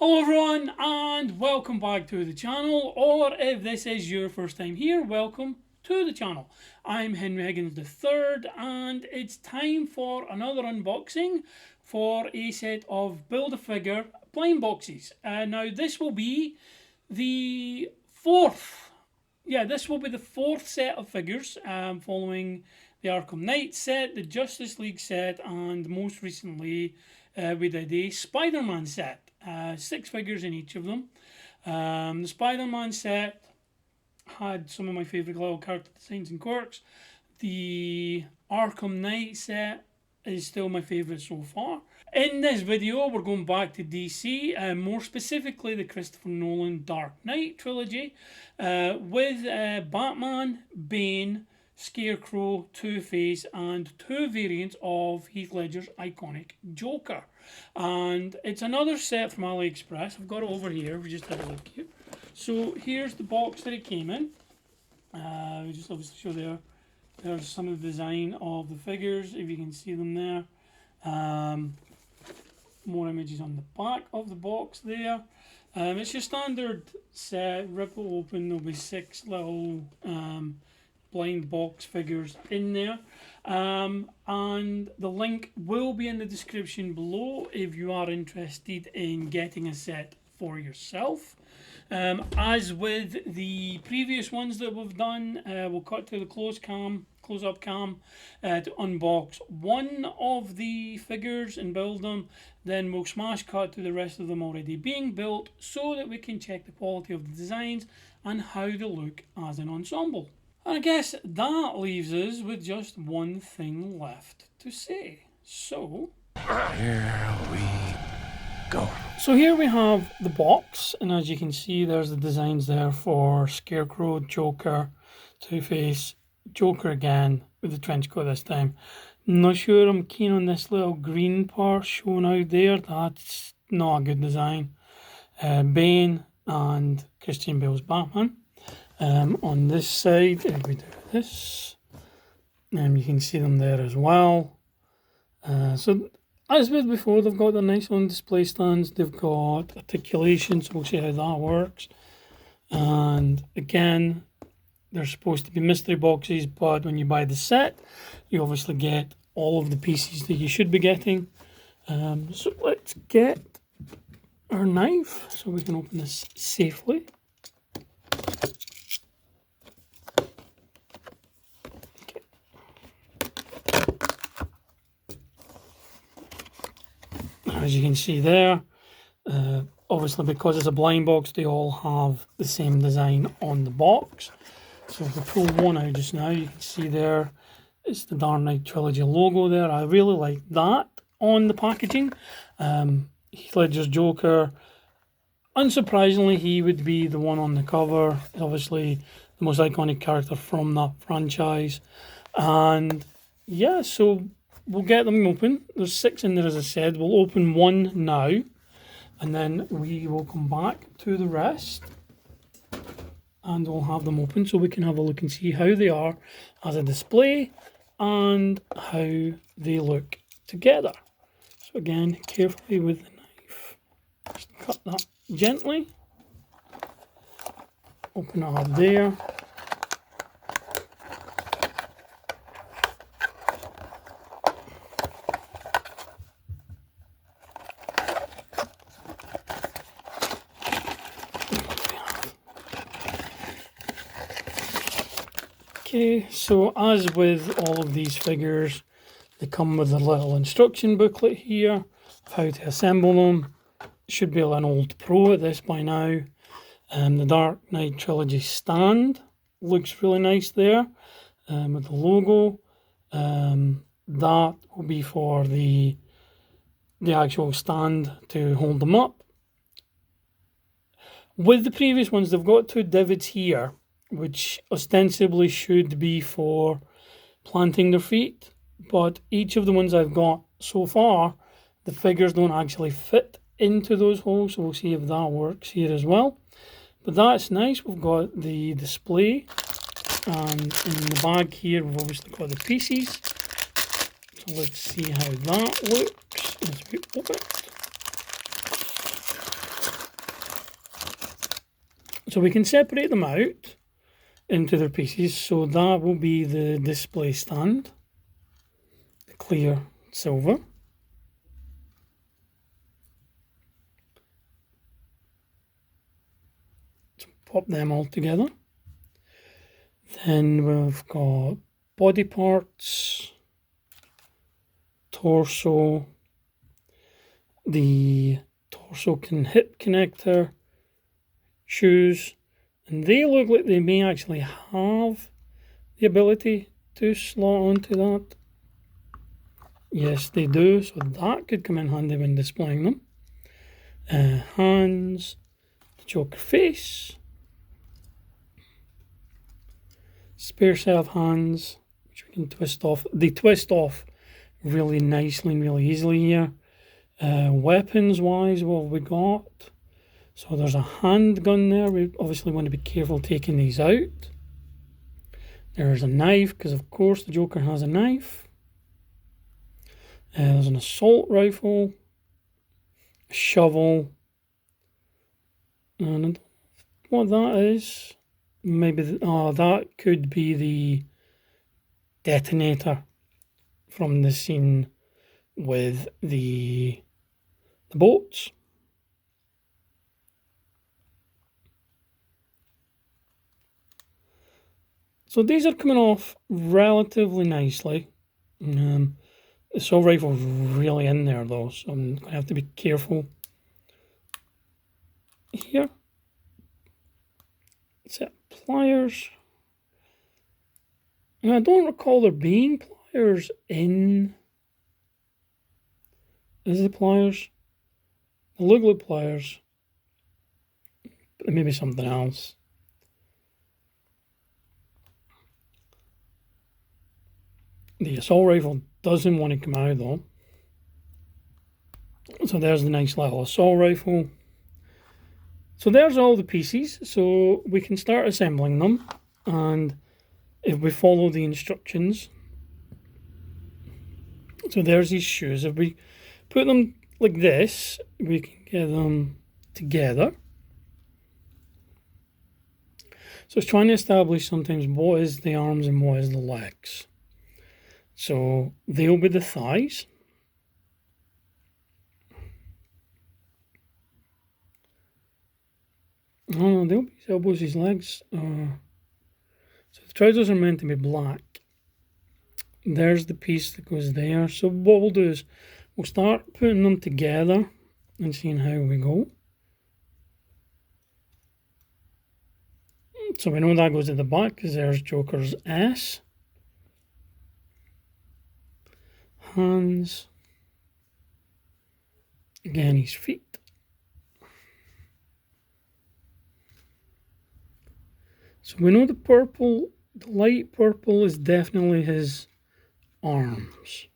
Hello everyone and welcome back to the channel, or if this is your first time here, welcome to the channel. I'm Higgins the III and it's time for another unboxing for a set of Build-A-Figure blind boxes. Now this will be the fourth set of figures following the Arkham Knight set, the Justice League set, and most recently we did a Spider-Man set. 6 figures in each of them. The Spider-Man set had some of my favourite little character designs and quirks. The Arkham Knight set is still my favourite so far. In this video we're going back to DC, more specifically the Christopher Nolan Dark Knight Trilogy, with Batman, Bane, Scarecrow, Two-Face and 2 variants of Heath Ledger's iconic Joker. And it's another set from AliExpress. I've got it over here. We just have a look here. So here's the box that it came in. We just obviously show there. There's some of the design of the figures, if you can see them there. More images on the back of the box there. It's your standard set. Rip it open. There'll be 6 little blind box figures in there, and the link will be in the description below if you are interested in getting a set for yourself. As with the previous ones that we've done, we'll cut to the close-up cam to unbox one of the figures and build them, then we'll smash cut to the rest of them already being built so that we can check the quality of the designs and how they look as an ensemble. I guess that leaves us with just one thing left to say. So, here we go. So here we have the box, and as you can see there's the designs there for Scarecrow, Joker, Two-Face, Joker again with the trench coat this time. Not sure I'm keen on this little green part shown out there. That's not a good design. Bane and Christian Bale's Batman. On this side, if we do this, you can see them there as well. So as with before, they've got the nice on display stands, they've got articulation, so we'll see how that works. And again, they're supposed to be mystery boxes, but when you buy the set, you obviously get all of the pieces that you should be getting. So let's get our knife so we can open this safely. As you can see there, obviously because it's a blind box, they all have the same design on the box. So if we pull one out just now, you can see there, it's the Dark Knight Trilogy logo there. I really like that on the packaging. Heath Ledger's Joker, unsurprisingly, he would be the one on the cover. Obviously, the most iconic character from that franchise. And yeah, so we'll get them open. There's 6 in there, as I said. We'll open one now, and then we will come back to the rest, and we'll have them open so we can have a look and see how they are as a display and how they look together. So again, carefully with the knife. Just cut that gently. Open it up there. Okay, so as with all of these figures, they come with a little instruction booklet here of how to assemble them. It should be an old pro at this by now. The Dark Knight Trilogy stand looks really nice there, with the logo. That will be for the actual stand to hold them up. With the previous ones, they've got 2 divots here, which ostensibly should be for planting their feet, but each of the ones I've got so far, the figures don't actually fit into those holes, so we'll see if that works here as well. But that's nice. We've got the display, and in the bag here we've obviously got the pieces. So let's see how that looks as we open it. So we can separate them out into their pieces. So that will be the display stand, the clear silver. So pop them all together. Then we've got body parts, torso, the torso hip connector, shoes, and they look like they may actually have the ability to slot onto that. Yes, they do, so that could come in handy when displaying them. Hands, the Joker face, spare set of hands, which we can twist off. They twist off really nicely and really easily here. Weapons wise, what have we got? So there's a handgun there. We obviously want to be careful taking these out. There's a knife, because of course the Joker has a knife. There's an assault rifle, a shovel, and I don't know what that is. Maybe that could be the detonator from the scene with the boats. So these are coming off relatively nicely. The assault rifle's really in there though, so I'm going to have to be careful here. Set pliers. And I don't recall there being pliers in. Is it pliers? They look like pliers. But maybe something else. The assault rifle doesn't want to come out though. So there's the nice little assault rifle. So there's all the pieces. So we can start assembling them. And if we follow the instructions. So there's these shoes. If we put them like this, we can get them together. So it's trying to establish sometimes what is the arms and what is the legs. So they'll be the thighs. Oh no, they'll be his elbows, his legs. So the trousers are meant to be black. There's the piece that goes there. So what we'll do is we'll start putting them together and seeing how we go. So we know that goes at the back because there's Joker's S. Hands. Again, his feet. So we know the purple, the light purple is definitely his arms.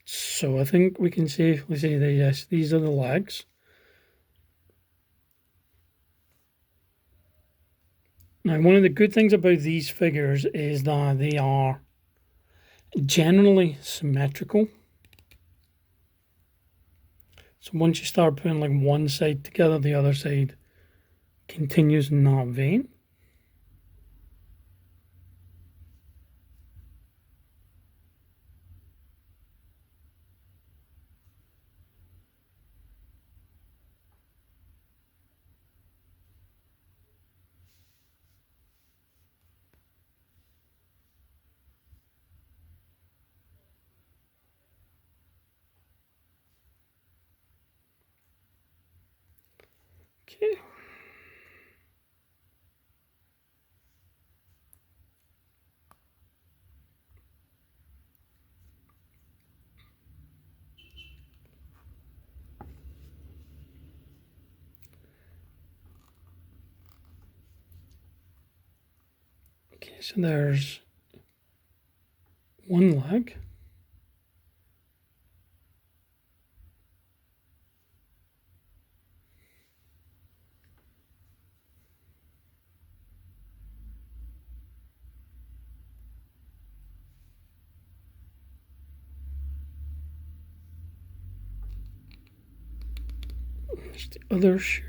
So I think we can safely say that yes, these are the legs. Now, one of the good things about these figures is that they are generally symmetrical. So once you start putting like one side together, the other side continues in that vein. Okay. Okay, so there's one leg. There's the other shoe.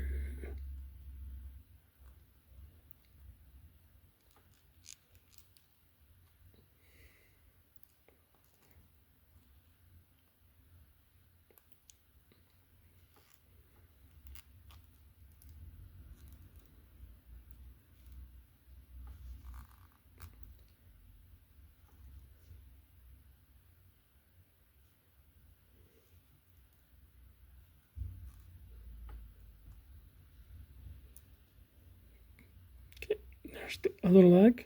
There's the other leg.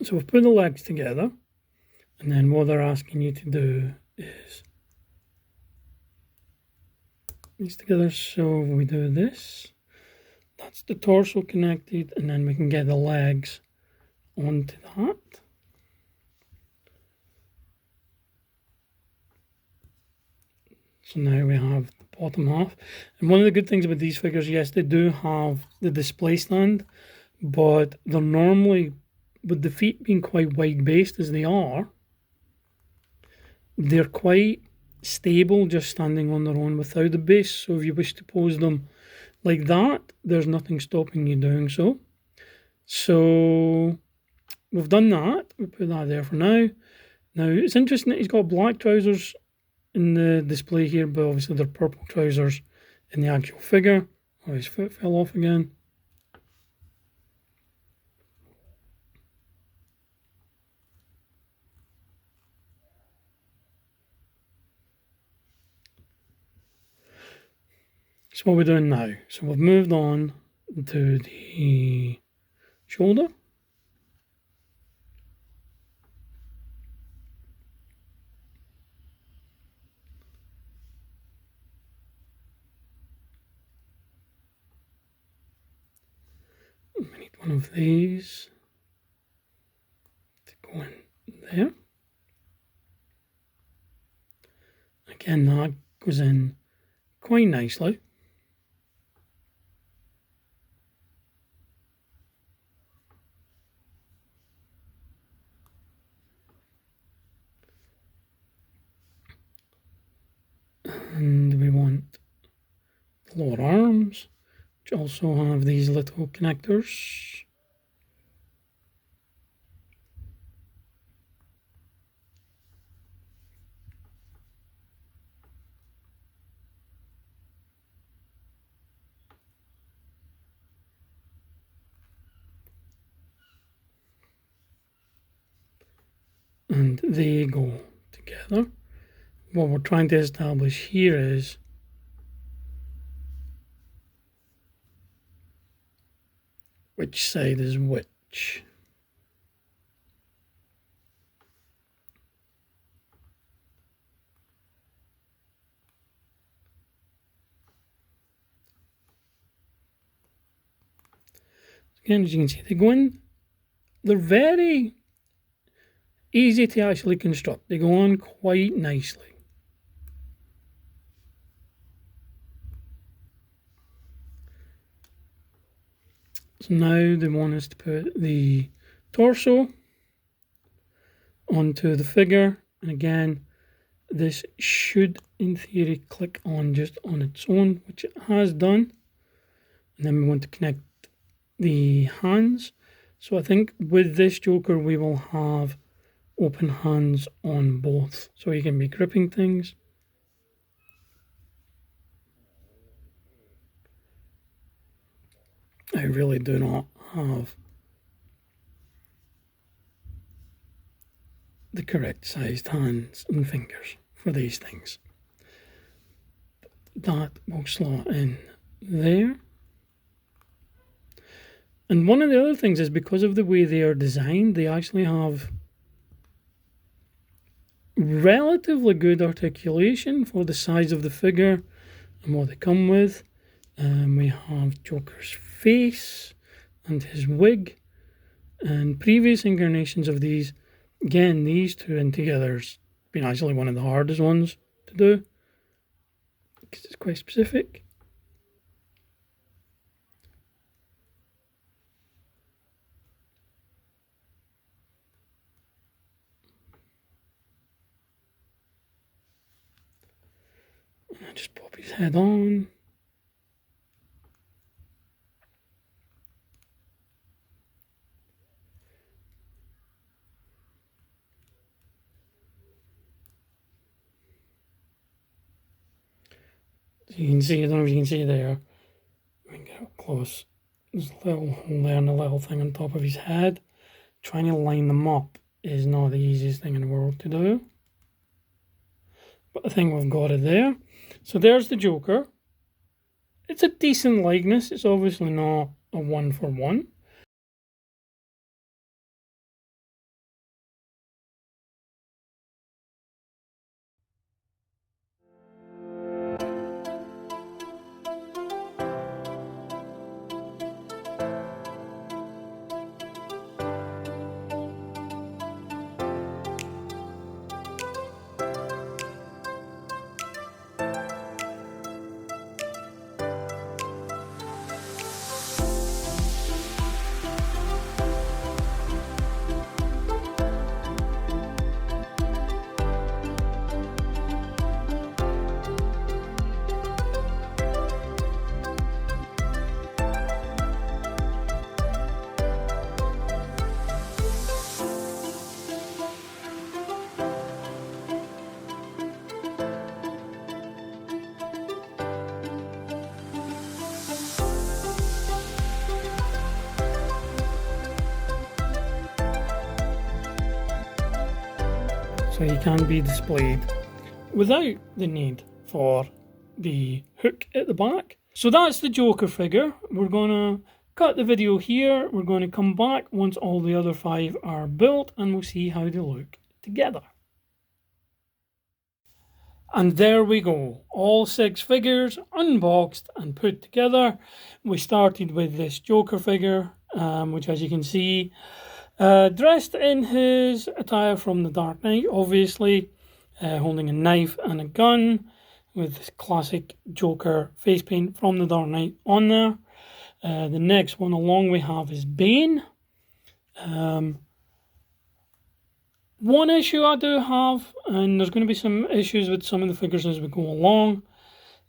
So we've put the legs together, and then what they're asking you to do is these together. So we do this. That's the torso connected, and then we can get the legs onto that. So now we have the bottom half. And one of the good things about these figures, yes, they do have the display stand, but they're normally, with the feet being quite wide based as they are, they're quite stable just standing on their own without the base. So if you wish to pose them like that, there's nothing stopping you doing so. So we've done that. We put that there for now. Now it's interesting that he's got black trousers in the display here, but obviously they're purple trousers in the actual figure. Oh, his foot fell off again. So what we're doing now, so we've moved on to the shoulder. We need one of these to go in there. Again, that goes in quite nicely. And we want the lower arms, which also have these little connectors. And they go together. What we're trying to establish here is which side is which. Again, as you can see, they go in, they're very easy to actually construct. They go on quite nicely. So now they want us to put the torso onto the figure. And again, this should, in theory, click on just on its own, which it has done. And then we want to connect the hands. So I think with this Joker, we will have open hands on both. So you can be gripping things. I really do not have the correct sized hands and fingers for these things. That will slot in there. And one of the other things is because of the way they are designed, they actually have relatively good articulation for the size of the figure and what they come with. We have Joker's face and his wig, and previous incarnations of these, again, these two in together has been actually one of the hardest ones to do because it's quite specific. I just pop his head on. So you can see, I don't know if you can see there, we can get up close. There's a little hole there and a little thing on top of his head. Trying to line them up is not the easiest thing in the world to do. But I think we've got it there. So there's the Joker. It's a decent likeness. It's obviously not a 1-for-1. So he can be displayed without the need for the hook at the back. So that's the Joker figure. We're going to cut the video here. We're going to come back once all the other 5 are built and we'll see how they look together. And there we go, all 6 figures unboxed and put together. We started with this Joker figure, which, as you can see, dressed in his attire from the Dark Knight, obviously, holding a knife and a gun with this classic Joker face paint from the Dark Knight on there. The next one along we have is Bane. One issue I do have, and there's going to be some issues with some of the figures as we go along,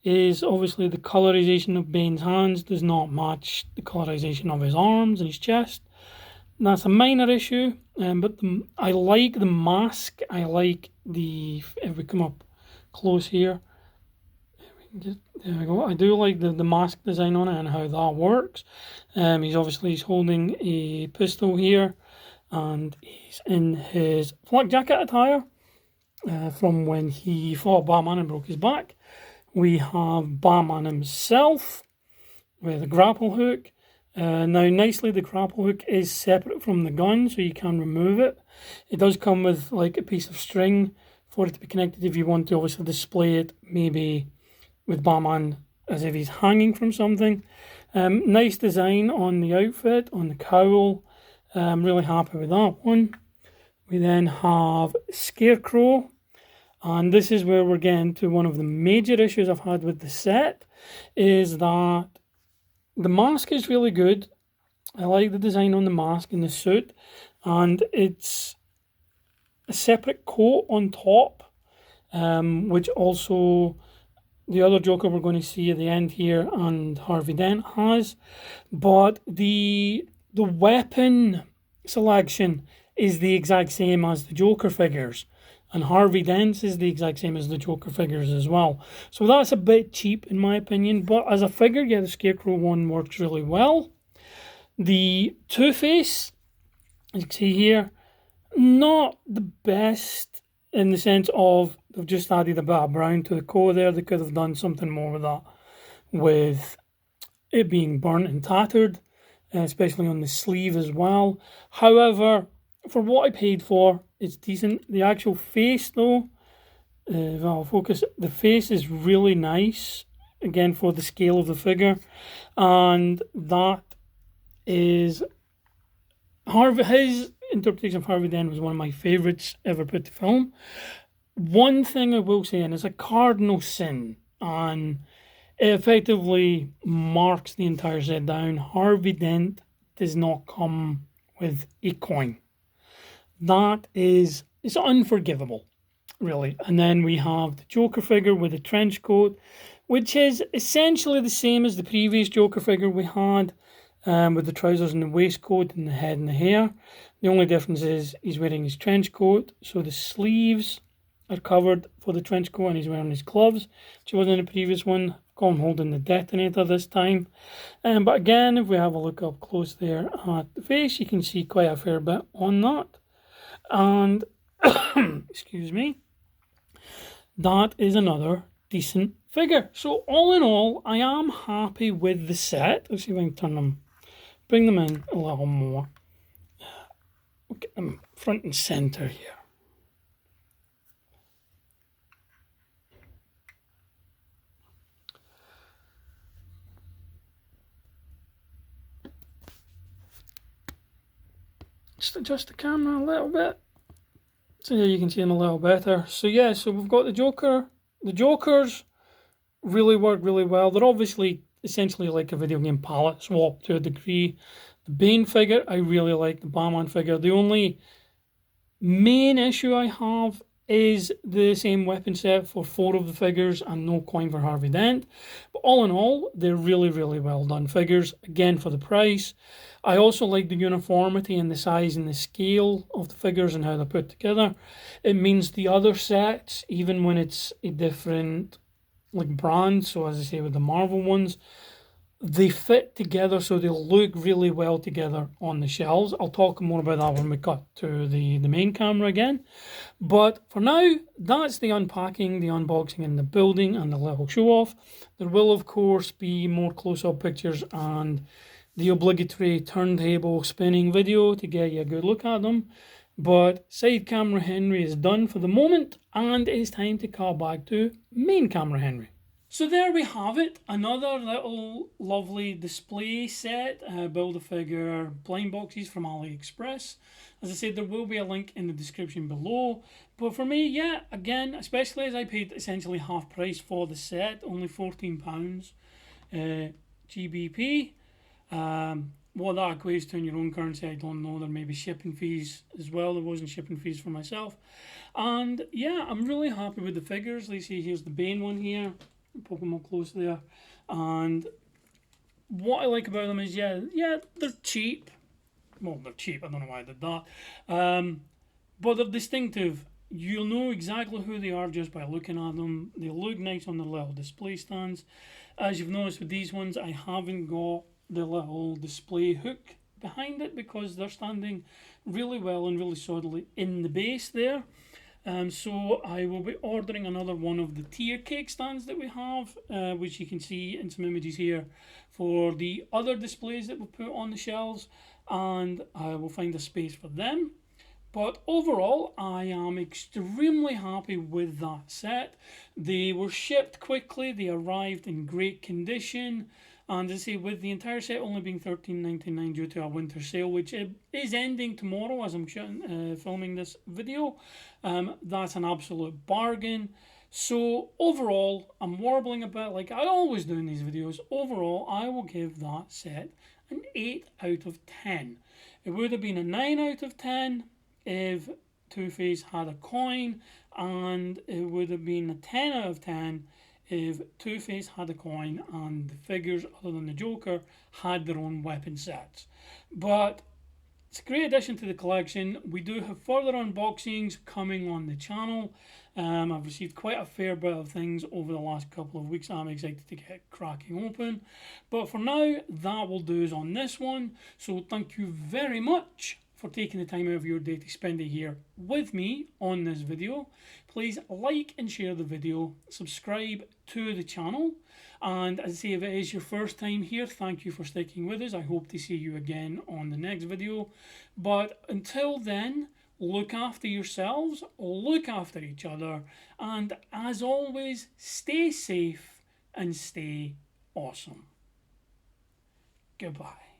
is obviously the colorization of Bane's hands does not match the colorization of his arms and his chest. That's a minor issue, but I like the mask. I like the, if we come up close here, there we go. I do like the mask design on it and how that works. He's holding a pistol here, and he's in his flak jacket attire from when he fought Batman and broke his back. We have Batman himself with a grapple hook. Now, nicely, the grapple hook is separate from the gun, so you can remove it. It does come with like a piece of string for it to be connected if you want to obviously display it, maybe with Batman as if he's hanging from something. Nice design on the outfit, on the cowl. I'm really happy with that one. We then have Scarecrow, and this is where we're getting to one of the major issues I've had with the set, is that the mask is really good. I like the design on the mask and the suit, and it's a separate coat on top, which also the other Joker we're going to see at the end here and Harvey Dent has. But the weapon selection is the exact same as the Joker figures, and Harvey Dent's is the exact same as the Joker figures as well. So that's a bit cheap in my opinion, but as a figure, yeah, the Scarecrow one works really well. The Two-Face, as you can see here, not the best in the sense of they've just added a bit of brown to the coat there. They could have done something more with that, with it being burnt and tattered, especially on the sleeve as well. However, for what I paid for, it's decent. The actual face though, if I'll focus, the face is really nice, again for the scale of the figure, and that is his interpretation of Harvey Dent was one of my favourites ever put to film. One thing I will say, and it's a cardinal sin, and it effectively marks the entire set down, Harvey Dent does not come with a coin. That is, it's unforgivable. really. And then we have the Joker figure with a trench coat, which is essentially the same as the previous Joker figure we had, with the trousers and the waistcoat and the head and the hair. The only difference is he's wearing his trench coat, so the sleeves are covered for the trench coat, and he's wearing his gloves, which was in the previous one. Got him holding the detonator this time. But again, if we have a look up close there at the face, you can see quite a fair bit on that. And excuse me, that is another decent figure. So all in all, I am happy with the set. Let's see if I can turn them, bring them in a little more. We'll get them front and center here. Just adjust the camera a little bit so you can see them a little better. So yeah, so we've got the Joker. The Jokers really work really well. They're obviously essentially like a video game palette swap to a degree. The Bane figure, I really like the Batman figure. The only main issue I have is the same weapon set for 4 of the figures and no coin for Harvey Dent. But all in all, they're really, really well done figures, again for the price. I also like the uniformity and the size and the scale of the figures and how they're put together. It means the other sets, even when it's a different brand, so as I say with the Marvel ones, they fit together, so they look really well together on the shelves. I'll talk more about that when we cut to the main camera again. But for now, that's the unpacking, the unboxing, and the building, and the little show-off. There will, of course, be more close-up pictures and the obligatory turntable spinning video to get you a good look at them. But side camera Henry is done for the moment, and it's time to cut back to main camera Henry. So there we have it, another little lovely display set, Build-A-Figure blind boxes from AliExpress. As I said, there will be a link in the description below. But for me, yeah, again, especially as I paid essentially half price for the set, only £14 GBP. What that equates to in your own currency, I don't know. There may be shipping fees as well. There wasn't shipping fees for myself. And yeah, I'm really happy with the figures. Let's see, here's the Bane one here. Poke them up close there. And what I like about them is, yeah, they're cheap. Well, they're cheap. I don't know why I did that. But they're distinctive. You'll know exactly who they are just by looking at them. They look nice on the little display stands. As you've noticed with these ones, I haven't got the little display hook behind it because they're standing really well and really solidly in the base there. So I will be ordering another one of the tier cake stands that we have, which you can see in some images here for the other displays that we'll put on the shelves, and I will find a space for them. But overall, I am extremely happy with that set. They were shipped quickly, they arrived in great condition. And as I say, with the entire set only being $13.99 due to a winter sale, which is ending tomorrow as I'm filming this video, that's an absolute bargain. So overall, I'm warbling a bit like I always do in these videos. Overall, I will give that set an 8 out of 10. It would have been a 9 out of 10 if Two-Face had a coin, and it would have been a 10 out of 10 if Two-Face had a coin and the figures, other than the Joker, had their own weapon sets. But it's a great addition to the collection. We do have further unboxings coming on the channel. I've received quite a fair bit of things over the last couple of weeks. I'm excited to get cracking open. But for now, that will do us on this one. So thank you very much for taking the time out of your day to spend it here with me on this video. Please like and share the video, subscribe to the channel, and as I say, if it is your first time here, thank you for sticking with us. I hope to see you again on the next video. But until then, look after yourselves, look after each other, and as always, stay safe and stay awesome. Goodbye.